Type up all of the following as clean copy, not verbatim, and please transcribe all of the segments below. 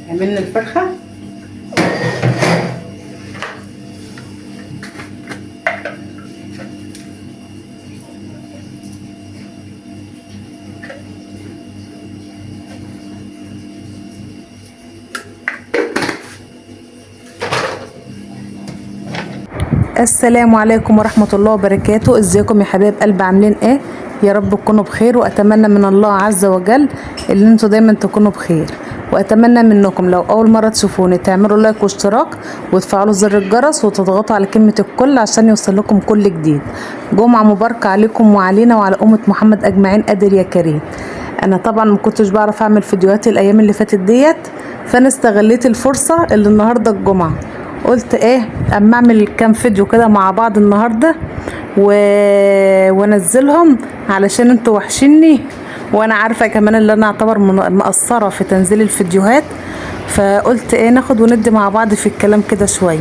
عملنا الفرخه. السلام عليكم ورحمة الله وبركاته. ازيكم يا حبايب قلب، عاملين ايه؟ يا رب تكونوا بخير، واتمنى من الله عز وجل ان انتوا دايما تكونوا بخير، واتمنى منكم لو اول مرة تشوفوني تعملوا لايك واشتراك وتفعلوا زر الجرس وتضغطوا على كلمة الكل عشان يوصل لكم كل جديد. جمعة مباركة عليكم وعلينا وعلى أمة محمد اجمعين. قادر يا كريم. انا طبعا ما كنتش بعرف اعمل فيديوهات الايام اللي فاتت ديت، فانا استغليت الفرصة اللي النهاردة الجمعة، قلت ايه اما اعمل كام فيديو كده مع بعض النهارده وانزلهم علشان انتوا وحشيني، وانا عارفه كمان اللي انا اعتبر مقصره في تنزيل الفيديوهات، فقلت ايه ناخد وندي مع بعض في الكلام كده شويه.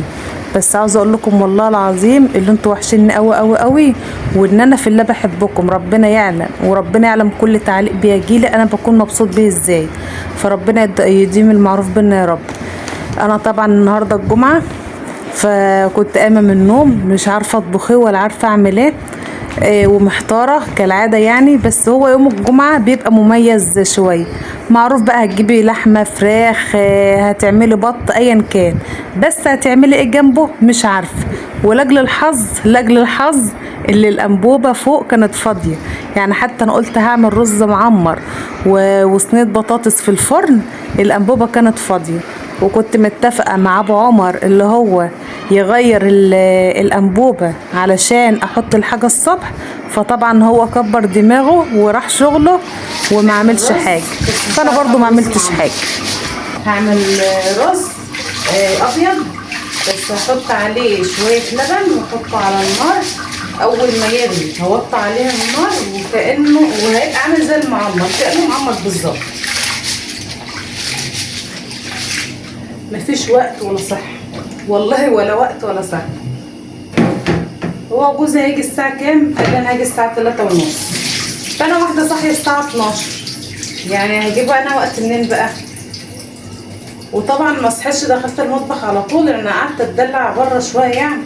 بس عاوزه اقول لكم والله العظيم اللي انتوا وحشيني قوي قوي قوي، وان انا في الله بحبكم، ربنا يعلم وربنا يعلم كل تعليق بيجيلي انا بكون مبسوط بيه ازاي، فربنا يديم المعروف بينا يا رب. انا طبعا النهارده الجمعه، فكنت قايمه من النوم مش عارفه اطبخ ايه ولا عارفه اعمل ايه، ومحتاره كالعاده يعني. بس هو يوم الجمعه بيبقى مميز شويه، معروف بقى هتجيبي لحمه فراخ، هتعملي بط ايا كان، بس هتعملي ايه جنبه مش عارفه. ولاجل الحظ اللي الانبوبه فوق كانت فاضيه، يعني حتى انا قلت هعمل رز معمر وصينيه بطاطس في الفرن، الانبوبه كانت فاضيه. وكنت متفقه مع ابو عمر اللي هو يغير الانبوبه علشان احط الحاجه الصبح، فطبعا هو كبر دماغه وراح شغله وما عملش حاجه، فانا برضو ما عملتش حاجه. هعمل رز ابيض، بس هحط عليه شويه لبن واحطه على النار. اول ما يغلي هوطي عليه النار وهيبقى عامل زي المعمر، كأنه معمر بالظبط. مفيش وقت ولا صحة والله، ولا وقت ولا صحة. هو جوزي هيجي الساعة كام؟ قال لي انا هاجي الساعة 3:30، فانا واحدة صاحية الساعة 12، يعني هجيبه انا وقت منين بقى؟ وطبعا ما صحيتش دخلت المطبخ على طول، لان قعدت اتدلع بره شوية يعني.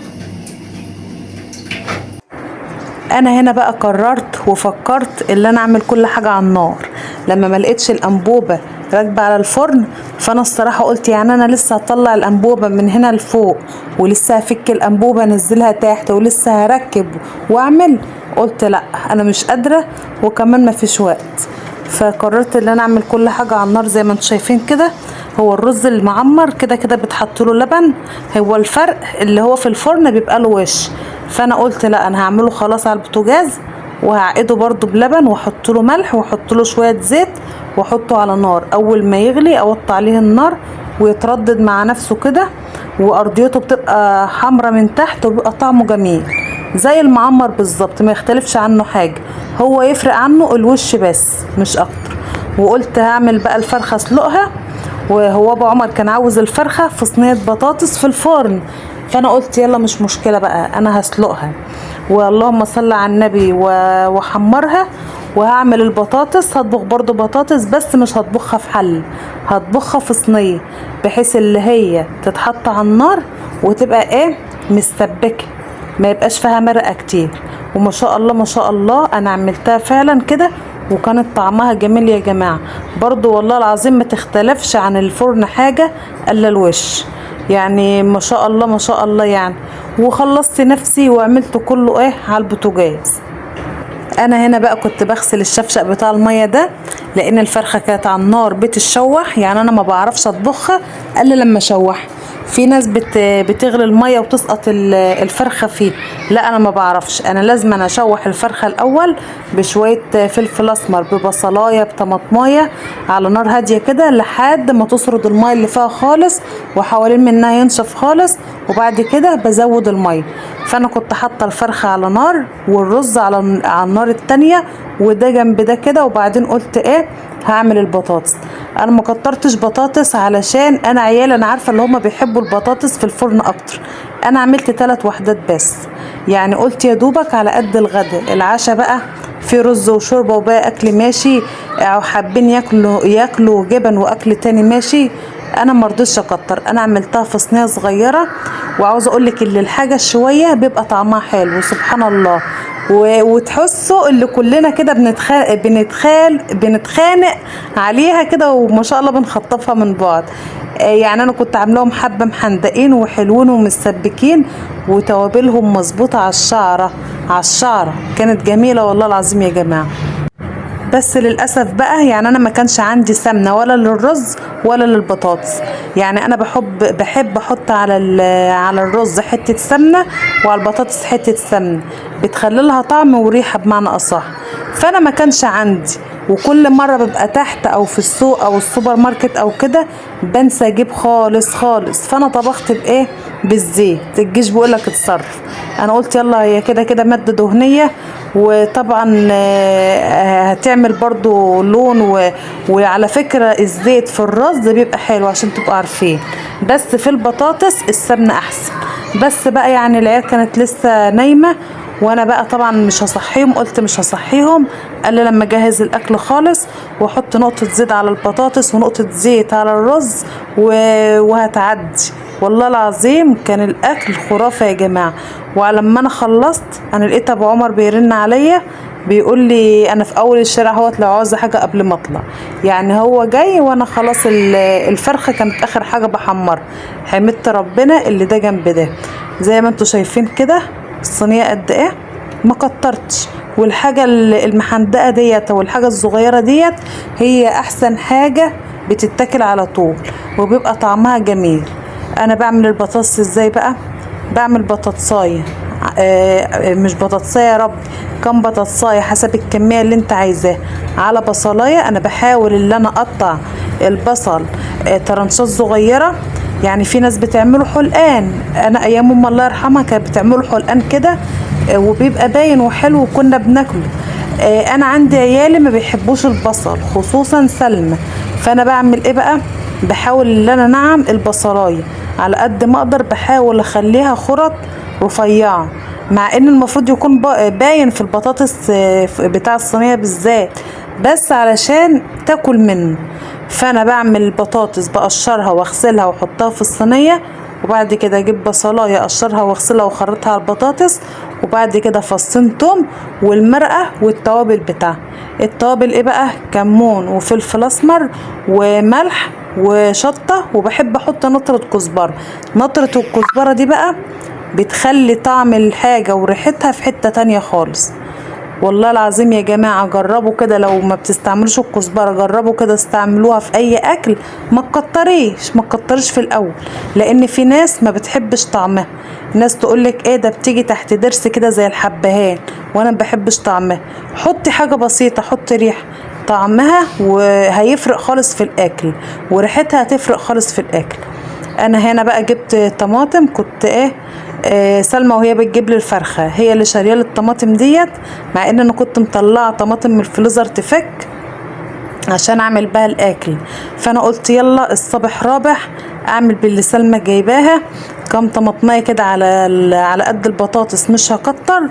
انا هنا بقى قررت وفكرت ان انا اعمل كل حاجة على النار، لما ما لقيتش الانبوبة راكبه على الفرن، فانا الصراحه قلت يعني انا لسه هطلع الانبوبه من هنا لفوق، ولسه هفك الانبوبه انزلها تحت، ولسه هركب واعمل. قلت لا انا مش قادره، وكمان ما فيش وقت، فقررت ان انا اعمل كل حاجه على النار زي ما انتم شايفين كده. هو الرز المعمر كده كده بتحط له لبن، هو الفرق اللي هو في الفرن بيبقى له وش، فانا قلت لا انا هعمله خلاص على البوتاجاز، وهعقده برضو بلبن واحط له ملح واحط له شويه زيت واحطه على نار. اول ما يغلي اوطي عليه النار ويتردد مع نفسه كده، وارضيته بتبقى حمرة من تحت وبيبقى طعمه جميل زي المعمر بالظبط، ما يختلفش عنه حاجه، هو يفرق عنه الوش بس مش اكتر. وقلت هعمل بقى الفرخه اسلقها، وهو ابو عمر كان عاوز الفرخه في صينيه بطاطس في الفرن، فانا قلت يلا مش مشكله بقى انا هسلقها، واللهم صل على النبي وحمرها. وهعمل البطاطس، هطبخ برضو بطاطس بس مش هطبخها في حل، هطبخها في صينيه بحيث اللي هي تتحط على النار وتبقى ايه مستبكه، ما يبقاش فيها مرقه كتير. وما شاء الله ما شاء الله انا عملتها فعلا كده، وكانت طعمها جميل يا جماعه. برضو والله العظيم ما تختلفش عن الفرن حاجه الا الوش، يعني ما شاء الله ما شاء الله يعني. وخلصت نفسي وعملت كله ايه على البوتاجاز. انا هنا بقى كنت بغسل الشفشق بتاع الميه ده، لان الفرخه كانت على النار بتتشوح، يعني انا ما بعرفش اطبخها الا لما اشوحها. في ناس بتغلي الميه وتسقط الفرخه فيه، لا انا ما بعرفش، انا لازم انا اشوح الفرخه الاول بشويه فلفل اسمر ببصلايه بطماطمايه على نار هاديه كده لحد ما تسرد الميه اللي فيها خالص وحوالين منها ينشف خالص، وبعد كده بزود الميه. فانا كنت حاطه الفرخه على نار والرز على النار التانية، وده جنب ده كده، وبعدين قلت ايه هعمل البطاطس. انا ما كترتش بطاطس علشان انا عيال انا عارفه اللي هما بيحبوا البطاطس في الفرن اكتر، انا عملت 3 وحدات بس، يعني قلت يا دوبك على قد الغدا. العشاء بقى في رز وشوربه وباقي اكل ماشي، او حابين ياكلوا جبن واكل تاني ماشي، انا مرضتش اكتر، انا عملتها في صينيه صغيره. وعاوزه اقولك ان الحاجه الشويه بيبقى طعمها حلو سبحان الله. وتحسوا اللي كلنا كده بنتخانق عليها كده، وما شاء الله بنخطفها من بعض. يعني انا كنت عاملاهم حبه محندقين وحلوين ومسبكين، وتوابلهم مظبوطه على الشعره على الشعره، كانت جميله والله العظيم يا جماعه. بس للاسف بقى يعني انا ما كانش عندي سمنه ولا للرز ولا للبطاطس. يعني انا بحب احط على الرز حته سمنه، وعلى البطاطس حته سمنه، بتخلي لها طعم وريحه بمعنى اصح. فانا ما كانش عندي، وكل مره ببقى تحت او في السوق او السوبر ماركت او كده بنسى اجيب خالص خالص. فانا طبخت بايه؟ بالزيت. الجيش بيقولك اتصرف. انا قلت يلا هي كده كده ماده دهنيه، وطبعا هتعمل برضو لون وعلى فكرة الزيت في الرز بيبقى حلو عشان تبقوا عارفين، بس في البطاطس السمنة احسن. بس بقى يعني العيال كانت لسه نايمة، وانا بقى طبعا مش هصحيهم، قلت مش هصحيهم الا لما اجهز الاكل خالص، واحط نقطة زيت على البطاطس ونقطة زيت على الرز وهتعدي. والله العظيم كان الاكل خرافة يا جماعة. ولما انا خلصت انا لقيت ابو عمر بيرن عليا، بيقول لي انا في اول الشارع اهوت لو عاوزه حاجه قبل ما اطلع. يعني هو جاي وانا خلاص الفرخه كانت اخر حاجه بحمرها. حمدت ربنا اللي ده جنب ده. زي ما انتوا شايفين كده الصينيه قد ايه، ما كترتش. والحاجه المحندقه ديت والحاجه الصغيره ديت هي احسن حاجه بتتاكل على طول، وبيبقى طعمها جميل. انا بعمل البطاطس ازاي بقى؟ بعمل بطاطسايه، مش بطاطسايه يا رب، كم بطاطسايه حسب الكميه اللي انت عايزاها. على بصلايه انا بحاول ان انا اقطع البصل طرنشات صغيره. يعني في ناس بتعمله حلقان، انا ايام ام الله يرحمها كانت بتعمله حلقان كده، وبيبقى باين وحلو وكنا بناكله. انا عندي عيالي ما بيحبوش البصل خصوصا سلمى. فانا بعمل ايه بقى؟ بحاول ان انا نعم البصلايه على قد ما اقدر، بحاول اخليها خرط رفيعه، مع ان المفروض يكون باين في البطاطس بتاع الصينيه بالذات، بس علشان تاكل منه. فانا بعمل البطاطس بقشرها واغسلها واحطها في الصينيه، وبعد كده اجيب بصلايه اقشرها واغسلها واخرطها على البطاطس، وبعد كده فصين توم والمرقه والتوابل بتاعها. التوابل ايه بقى؟ كمون وفلفل اسمر وملح وشطه، وبحب احط نطره كزبره. نطره الكزبره دي بقى بتخلي طعم الحاجه وريحتها في حته تانية خالص. والله العظيم يا جماعة جربوا كده، لو ما بتستعملوش الكزبرة جربوا كده استعملوها في اي اكل. ما تكتريش في الاول، لان في ناس ما بتحبش طعمها. ناس تقولك ايه ده بتيجي تحت ضرس كده زي الحبهان، وانا ما بحبش طعمها. حطي حاجة بسيطة، حطي ريحة، طعمها وهيفرق خالص في الاكل، وريحتها هتفرق خالص في الاكل. انا هنا بقى جبت طماطم، كنت سلمى وهي بتجيب لي الفرخه هي اللي شاريه لي الطماطم ديت، مع ان انا كنت مطلعه طماطم من الفريزر تفك عشان اعمل بها الاكل. فانا قلت يلا الصبح رابح اعمل باللي سلمى جايباها، كام طماطمايه كده على قد البطاطس مش هكتر،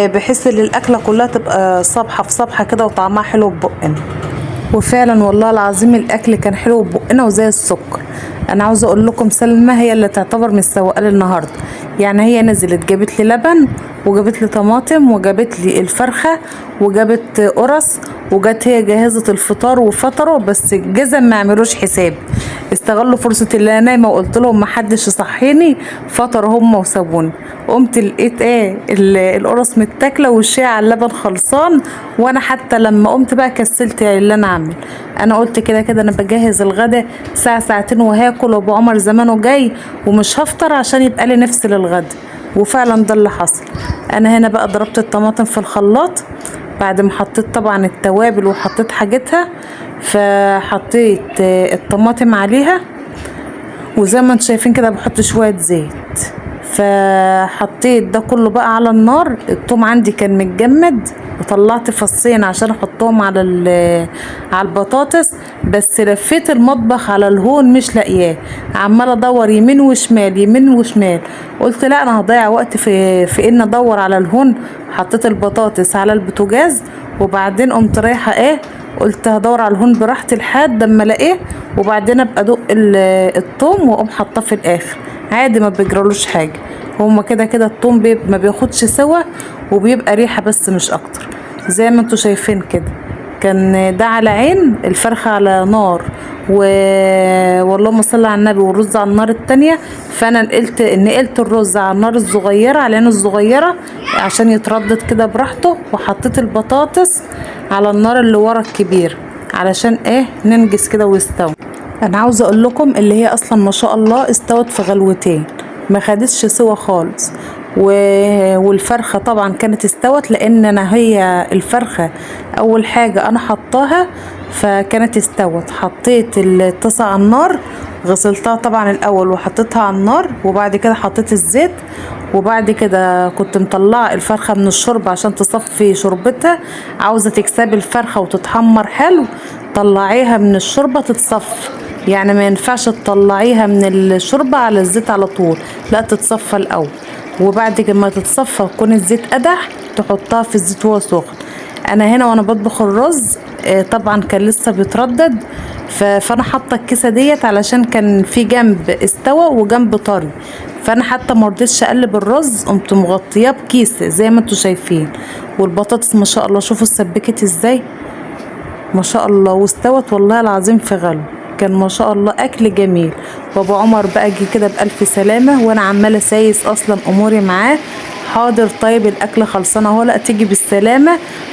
بحيث ان الاكله كلها تبقى صبحه في صبحه كده وطعمها حلو ببقنا. وفعلا والله العظيم الاكل كان حلو ببقنا وزي السكر. انا عاوزه اقول لكم سلمى هي اللي تعتبر متسوقه لي النهارده. يعني هي نزلت جابت لي لبن، وجابت لي طماطم، وجابت لي الفرخه، وجابت قرص، وجت هي جهزت الفطار وفطروا. بس الجزم ما عملوش حساب، استغلوا فرصه اللي انا نايمه وقلت لهم ما حدش يصحيني، فطروا هم وسابوني. قمت لقيت القرص متاكله والشاي على اللبن خلصان، وانا حتى لما قمت بقى كسلت اللي انا اعمل. انا قلت كده كده انا بجهز الغدا ساعه ساعتين وهاكل، وابو عمر زمانه جاي ومش هفطر عشان يبقى لي نفس للغدا. وفعلا ده اللي حصل. انا هنا بقى ضربت الطماطم في الخلاط بعد ما حطيت طبعا التوابل وحطيت حاجتها، فحطيت الطماطم عليها، وزي ما انتم شايفين كده بحط شويه زيت. فحطيت ده كله بقى على النار. الثوم عندي كان متجمد، وطلعت فصين عشان احطهم على البطاطس، بس لفيت المطبخ على الهون مش لاقياه، عماله ادور يمين وشمال يمين وشمال. قلت لا انا هضيع وقت في ان ادور على الهون. حطيت البطاطس على البوتاجاز، وبعدين قمت رايحه ايه، قلت هدور على الهون براحتي لحد اما الاقيه، وبعدين ابقى ادق الثوم واقوم حاطاه في الاخر عادي، ما بيجرالوش حاجه. هما كده كده الثوم ما بياخدش سوا، وبيبقى ريحه بس مش اكتر، زي ما انتوا شايفين كده. كان ده على عين، الفرخة على نار واللهم صل على النبي، والرز على النار التانية. فانا نقلت الرز على النار الصغيرة، على العين الصغيرة عشان يتردد كده براحته، وحطيت البطاطس على النار اللي ورا الكبير علشان ايه ننجز كده ويستوي. انا عاوزة اقول لكم اللي هي اصلا ما شاء الله استوت في غلوتين، ما خدتش سوا خالص. والفرخة طبعا كانت استوت، لان انا هي الفرخة اول حاجة انا حطاها فكانت استوت. حطيت الطاسة على النار، غسلتها طبعا الاول وحطيتها على النار، وبعد كده حطيت الزيت، وبعد كده كنت مطلعه الفرخة من الشوربة عشان تصفي شوربتها. عاوزة تكسبي الفرخة وتتحمر حلو، طلعيها من الشوربة تتصفى، يعني ما ينفعش تطلعيها من الشوربة على الزيت على طول، لا تتصفى الاول، وبعد ما تتصفى ويكون الزيت قدح تحطها في الزيت وهو سخن. انا هنا وانا بطبخ الرز طبعا كان لسه بيتردد، فانا حاطه الكيسه ديت علشان كان في جنب استوى وجنب طري، فانا حتى ما رضيتش اقلب الرز، قمت مغطياه بكيسه زي ما انتوا شايفين. والبطاطس ما شاء الله شوفوا اتسبكت ازاي، ما شاء الله، واستوت والله العظيم في غلو. كان ما شاء الله اكل جميل. وابو عمر بقى جه كده بالف سلامه، وانا عماله سايس اصلا اموري معاه. حاضر طيب الاكل خلصانه اهو، لا تيجي بالسلامه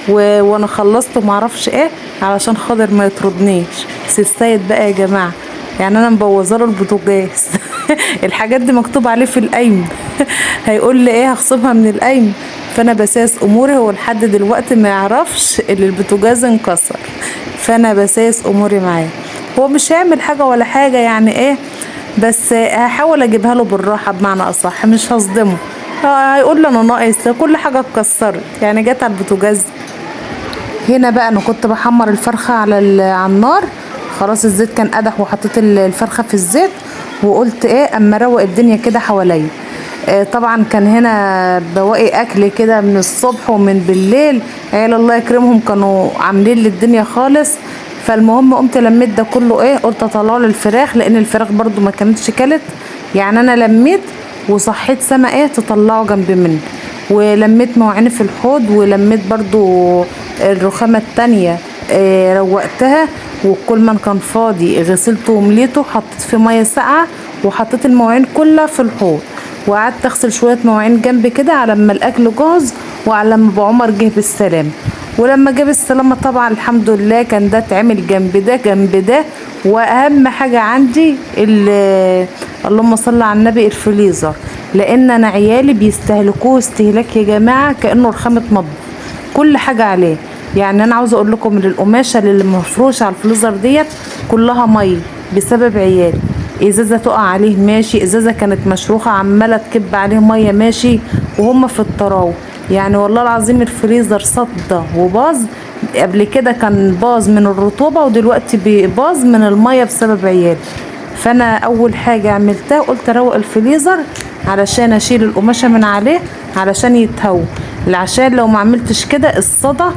وانا خلصت ومعرفش ايه علشان خاطر ما يطردنيش. السيد بقى يا جماعه، يعني انا مبوظاله البوتاجاز الحاجات دي مكتوب عليه في القايمه هيقول لي ايه هخصمها من القايمه. فانا بساس اموري، هو لحد دلوقتي ما يعرفش ان البوتاجاز انكسر، فانا بساس اموري معاه. هو مش هيعمل حاجه ولا حاجه يعني ايه، بس هحاول اجيبها له بالراحه بمعنى اصح، مش هصدمه. هيقول لي انا ناقص كل حاجه اتكسرت يعني جت على البوتاجاز. هنا بقى انا كنت بحمر الفرخه على النار، خلاص الزيت كان قدح وحطيت الفرخه في الزيت، وقلت ايه اما اروق الدنيا كده حواليا. طبعا كان هنا بواقي اكل كده من الصبح ومن بالليل، عيال الله يكرمهم كانوا عاملين لي الدنيا خالص. فالمهم قمت لميت ده كله ايه، قلت اطلع له الفراخ لان الفراخ برضو ما كانتش كلت، يعني انا لميت وصحيت سما ايه تطلعه جنب مني، ولميت مواعين في الحوض، ولميت برضو الرخامة التانية روقتها، وكل ما كان فاضي غسلته ومليته، حطيت فيه مية ساقعة وحطيت المواعين كلها في الحوض، وقعدت اغسل شوية مواعين جنب كده على ما الاكل جاهز، وعلى ما ابو عمر جه بالسلامة. ولما جه بالسلامة طبعا الحمد لله كان ده اتعمل جنب ده جنب ده. واهم حاجة عندي اللهم صل على النبي الفريزر، لان انا عيالي بيستهلكوه استهلاك يا جماعة كأنه رخامة مطبخ، كل حاجة عليه. يعني انا عاوزة اقول لكم ان القماشة اللي مفروشة على الفريزر ديت كلها مية بسبب عيالي. ازازة تقع عليه ماشي، ازازة كانت مشروخة عمالة تكب عليه مية ماشي، وهم في الطراوة. يعني والله العظيم الفريزر صدى وباظ، قبل كده كان باظ من الرطوبة ودلوقتي باظ من المية بسبب عيالي. فانا اول حاجة عملتها قلت اروق الفريزر علشان اشيل القماشة من عليه علشان يتهوى، عشان لو ما عملتش كده الصدى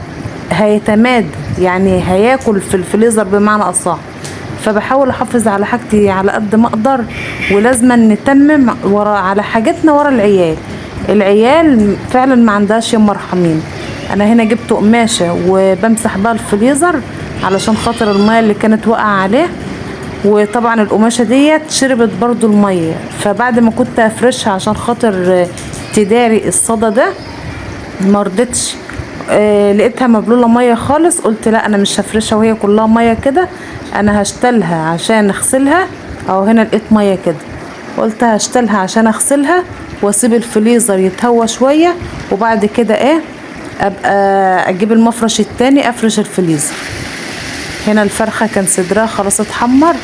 هيتماد، يعني هياكل في الفريزر بمعنى اصح. فبحاول احافظ على حاجتي على قد ما اقدر، ولازم نتمم على حاجتنا ورا العيال. العيال فعلا ما عندهاش يوم مرحمين. انا هنا جبت قماشه وبمسح بها الفريزر علشان خاطر الميه اللي كانت واقعه عليه، وطبعا القماشه ديت شربت برضو الميه، فبعد ما كنت افرشها عشان خاطر تداري الصدى ده ما رضيتش. لقيتها مبلوله ميه خالص، قلت لا انا مش هفرشها وهي كلها ميه كده، انا هشتلها عشان اغسلها. او هنا لقيت ميه كده، قلت هشتلها عشان اغسلها واسيب الفريزر يتهوى شويه، وبعد كده ايه ابقى اجيب المفرش التاني افرش الفريزر. هنا الفرخه كان صدرها خلاص اتحمر،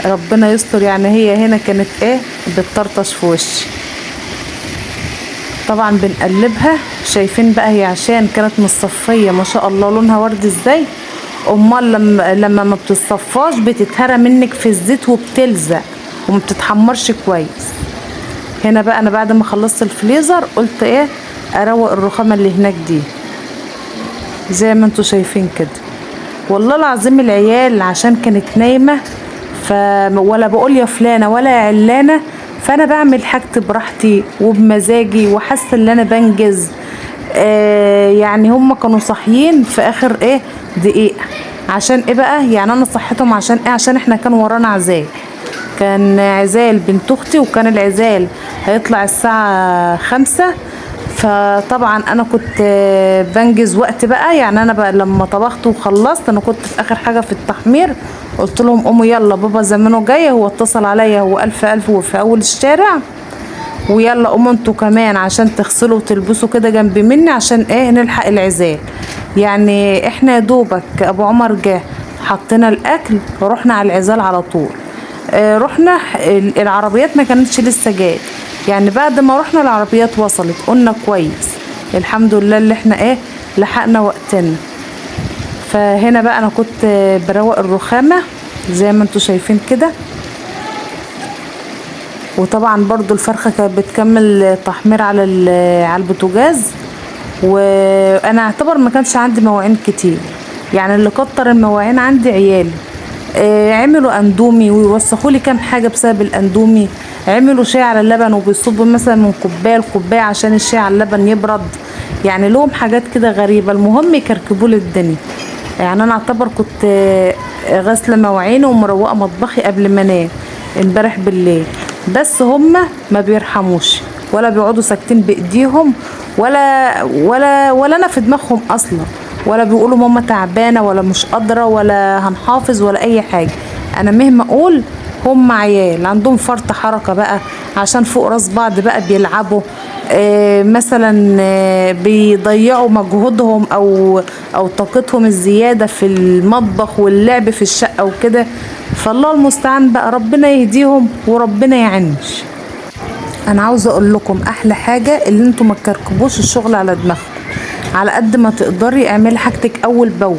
ربنا يستر، يعني هي هنا كانت ايه بتطرطش في وشي. طبعا بنقلبها، شايفين بقى هي عشان كانت متصفيه ما شاء الله لونها ورد ازاي، امال لما ما بتتصفاش بتتهرى منك في الزيت وبتلزق وما بتتحمرش كويس. هنا بقى انا بعد ما خلصت الفريزر قلت ايه اروق الرخامه اللي هناك دي، زي ما انتوا شايفين كده. والله العظيم العيال عشان كانت نايمة ولا بقول يا فلانة ولا يا علانة، فانا بعمل حاجتي براحتي وبمزاجي وحاسة ان انا بنجز. يعني هم كانوا صاحيين في اخر دقيقة. عشان ايه بقى؟ يعني انا صحتهم عشان ايه؟ عشان احنا كان ورانا عزال، كان عزال بنت اختي، وكان العزال هيطلع الساعة 5. فطبعا انا كنت بنجز وقت بقى. يعني انا بقى لما طبخت وخلصت انا كنت في اخر حاجة في التحمير، قلت لهم قوموا يلا بابا زمانه جاي، هو اتصل عليا، هو الف وفي اول الشارع، ويلا قوموا انتوا كمان عشان تغسلوا وتلبسوا كده جنب مني عشان نلحق العزال. يعني احنا يا دوبك ابو عمر جه حطينا الاكل ورحنا على العزال على طول. رحنا العربيات ما كانتش لسه جايه، يعني بعد ما رحنا العربيات وصلت، قلنا كويس الحمد لله اللي احنا لحقنا وقتنا. فهنا بقى انا كنت بروق الرخامه زي ما انتوا شايفين كده. وطبعا برضو الفرخة كانت بتكمل تحمير على البوتاجاز. وانا اعتبر ما كانش عندي مواعين كتير، يعني اللي كتر المواعين عندي عيالي. عملوا اندومي ويوسخوا لي كام حاجة بسبب الاندومي، عملوا شاي على اللبن وبيصبوا مثلا من كوباية لكوباية عشان الشاي على اللبن يبرد. يعني لهم حاجات كده غريبة، المهم يكركبوا لي الدنيا. يعني انا اعتبر كنت غاسلة مواعيني ومروقة مطبخي قبل ما انام امبارح بالليل. بس هما ما بيرحموش ولا بيقعدوا ساكتين بايديهم، ولا انا في دماغهم اصلا، ولا بيقولوا ماما تعبانه ولا مش قادره ولا هنحافظ ولا اي حاجه. انا مهما اقول هم عيال عندهم فرط حركه بقى، عشان فوق راس بعض بقى بيلعبوا. مثلا بيضيعوا مجهودهم او طاقتهم الزياده في المطبخ واللعب في الشقه وكده. فالله المستعان بقى، ربنا يهديهم وربنا يعنش. انا عاوزه اقول لكم احلى حاجه اللي انتوا ما تكركبوش الشغل على دماغكم، على قد ما تقدري اعملي حاجتك اول باول.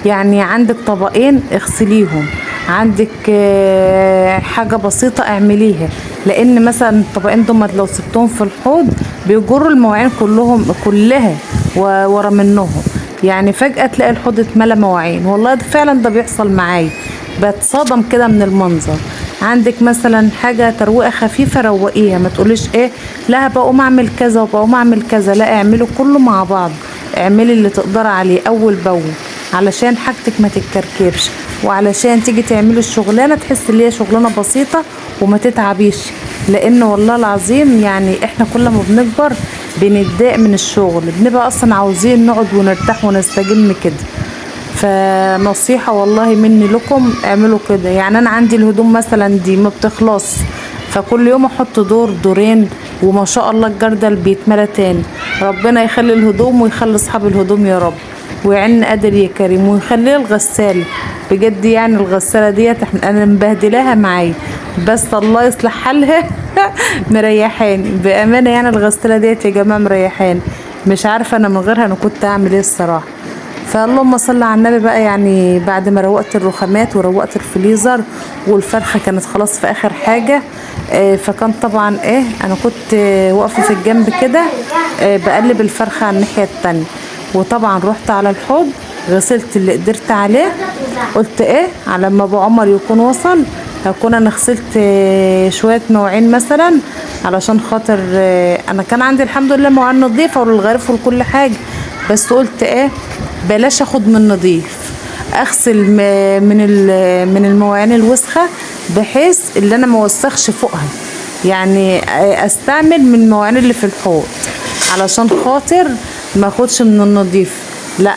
يعني عندك طبقين اغسليهم، عندك حاجه بسيطه اعمليها، لان مثلا الطبقين دول لو سبتهم في الحوض بيجروا المواعين كلها ورا منهم. يعني فجاه تلاقي الحوض اتملى مواعين، والله ده فعلا ده بيحصل معايا، بتصدم كده من المنظر. عندك مثلا حاجه ترويقه خفيفه روقيها، ما تقوليش لا بقوم اعمل كذا وبقوم اعمل كذا، لا اعملوا كله مع بعض، اعملي اللي تقدري عليه اول باول علشان حاجتك ما تتكركبش، وعلشان تيجي تعملي الشغلانه تحسي ان هي شغلانه بسيطه وما تتعبيش. لان والله العظيم يعني احنا كل ما بنكبر بنتضايق من الشغل، بنبقى اصلا عاوزين نقعد ونرتاح ونستجم كده. فنصيحة والله مني لكم اعملوا كده. يعني انا عندي الهدوم مثلا دي ما بتخلص، فكل يوم احط دور دورين، وما شاء الله الجردل بيتملى تاني. ربنا يخلي الهدوم ويخلي اصحاب الهدوم يا رب، ويعن قادر يا كريم، ويخلي الغسالة بجد. يعني الغسالة ديت انا مبهدلاها معايا، بس الله يصلح حالها مريحاني بامانة. يعني الغسالة ديت يا جماعة مريحاني، مش عارفة انا من غيرها انا كنت اعمل ايه الصراحة. فاللهم صل على النبي بقى. يعني بعد ما روقت الرخامات وروقت الفريزر والفرخه كانت خلاص في اخر حاجه، فكان طبعا انا كنت واقفه في الجنب كده بقلب الفرخه على الناحيه التانية. وطبعا رحت على الحوض غسلت اللي قدرت عليه، قلت على ما ابو عمر يكون وصل هكون انا غسلت شويه مواعين مثلا، علشان خاطر انا كان عندي الحمد لله مواعين نظيفه وللغرف ولكل حاجه. بس قلت بلاش اخد من نظيف، اغسل من المواعين الوسخه بحيث اللي انا ما اوسخش فوقها. يعني استعمل من المواعين اللي في الحوض علشان خاطر ما اخدش من النظيف. لا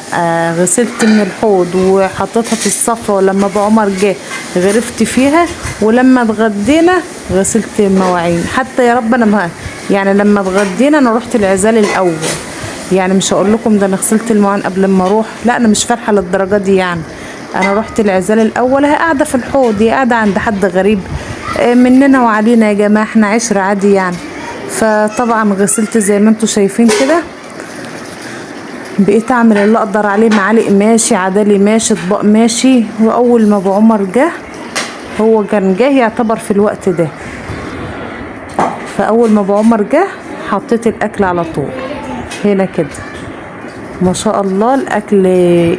غسلت من الحوض وحطيتها في الصفة، ولما ابو عمر جه غرفت فيها، ولما اتغدينا غسلت المواعين. حتى يا رب انا يعني لما اتغدينا انا رحت العزال الاول. يعني مش هقول لكم ده انا غسلت المواعين قبل ما اروح، لا انا مش فرحه للدرجه دي. يعني انا رحت العزال الاول، هي قاعده في الحوض، هي قاعده عند حد غريب مننا وعلينا يا جماعه، احنا عشره عادي يعني. فطبعا غسلت زي ما انتم شايفين كده، بقيت اعمل اللي اقدر عليه، معالق ماشي، عدالي ماشي، اطباق ماشي. واول ما ابو عمر جه، هو كان جه يعتبر في الوقت ده، فاول ما ابو عمر جه حطيت الاكل على طول هنا كده. ما شاء الله الاكل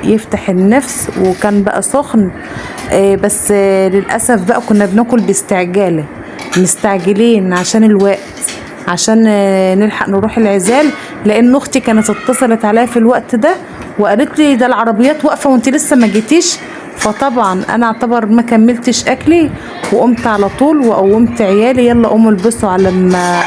يفتح النفس، وكان بقى سخن. بس للاسف بقى كنا بناكل باستعجال، مستعجلين عشان الوقت، عشان نلحق نروح العزال، لان اختي كانت اتصلت عليا في الوقت ده وقالت لي ده العربيات واقفه وانت لسه ما جيتيش. فطبعا انا اعتبر ما كملتش اكلي، وقمت على طول وقومت عيالي يلا قوموا البسوا على ما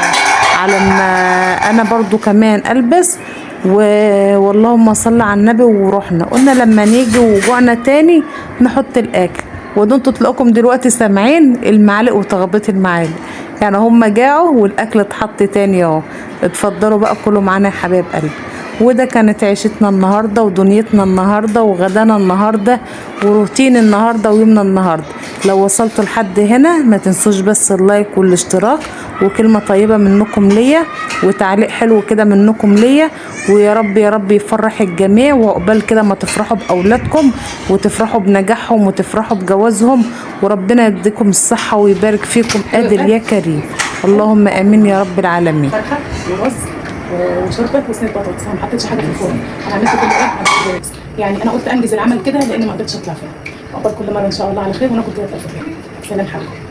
انا برضو كمان البس. واللهم صل على النبي. ورحنا قلنا لما نيجي وجوعنا تاني نحط الاكل، وانتوا تلاقوكم دلوقتي سامعين المعالق وتخبيط المعالق، يعني هم جاعوا والاكل اتحط تاني اهو. اتفضلوا بقى كلوا معانا يا حبايب قلبي. وده كانت عيشتنا النهارده ودنيتنا النهارده وغدانا النهارده وروتين النهارده ويومنا النهارده. لو وصلتوا لحد هنا ما تنسوش بس اللايك والاشتراك وكلمه طيبه منكم ليا وتعليق حلو كده منكم ليا. ويا رب يا رب يفرح الجميع، وعقبال كده ما تفرحوا باولادكم وتفرحوا بنجاحهم وتفرحوا بجوازهم، وربنا يديكم الصحه ويبارك فيكم قادر يا كريم. اللهم امين يا رب العالمين. فرخه ورز وشوربه وصينيه بطاطس، انا ما حطيتش حاجه في الفرن، انا عملت كل ايه على الجاهز. يعني انا قلت انجز العمل كده لان ما قدرتش اطلع فيه. عقبال كل مره ان شاء الله على خير وناكل كده في الخير. سلام حبيبي.